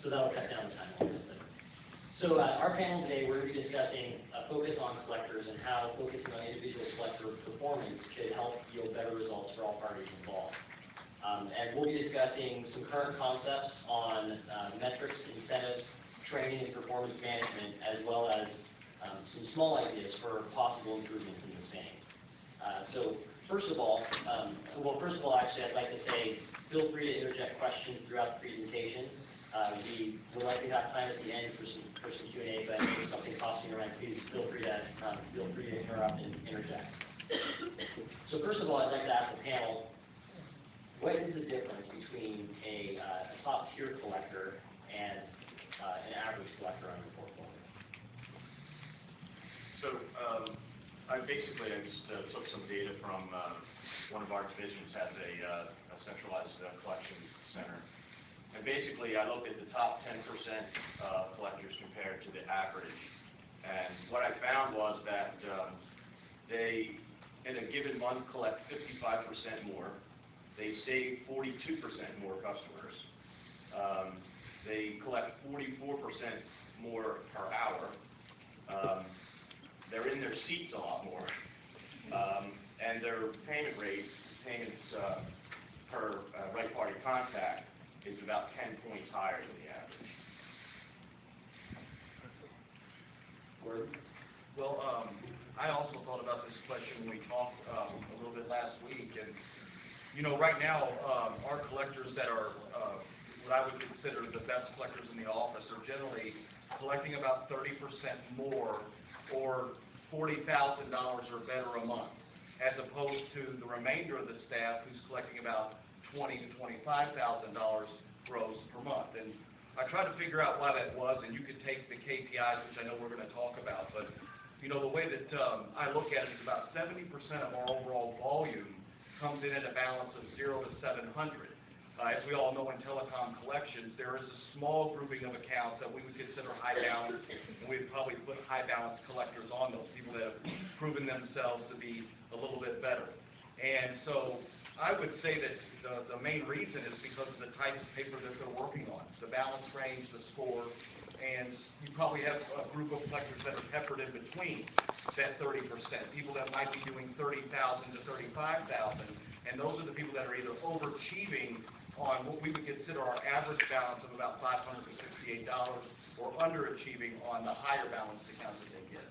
So that'll cut down the time a little bit. So our panel today, we're going to be discussing a focus on collectors and how focusing on individual collector performance could help yield better results for all parties involved. And we'll be discussing some current concepts on metrics, incentives, training, and performance management, as well as some small ideas for possible improvements in the same. So first of all, actually, I'd like to say, feel free to interject questions throughout the presentation. We will likely have time at the end for some Q&A, but if something pops in your mind, please feel free to interrupt and interject. So first of all, I'd like to ask the panel, what is the difference between a top-tier collector and an average collector on your portfolio? So I just took some data from one of our divisions has a centralized collection center. And basically, I looked at the top 10% of collectors compared to the average. And what I found was that they, in a given month, collect 55% more. They save 42% more customers. They collect 44% more per hour. They're in their seats a lot more. And their payments per right party contact is about 10 points higher than the average. Well, I also thought about this question when we talked a little bit last week, and you know, right now our collectors that are what I would consider the best collectors in the office are generally collecting about 30% more, or $40,000 or better a month, as opposed to the remainder of the staff who's collecting about $20,000 to $25,000 gross per month. And I tried to figure out why that was, and you could take the KPIs, which I know we're going to talk about, but you know, the way that I look at it is about 70% of our overall volume comes in at a balance of 0 to 700. As we all know, in telecom collections, there is a small grouping of accounts that we would consider high balance, and we'd probably put high balance collectors on those, people that have proven themselves to be a little bit better. And so I would say that the main reason is because of the type of paper that they're working on, the balance range, the score, and you probably have a group of collectors that are peppered in between that 30%, people that might be doing 30,000 to 35,000, and those are the people that are either overachieving on what we would consider our average balance of about $568, or underachieving on the higher balance accounts that they get.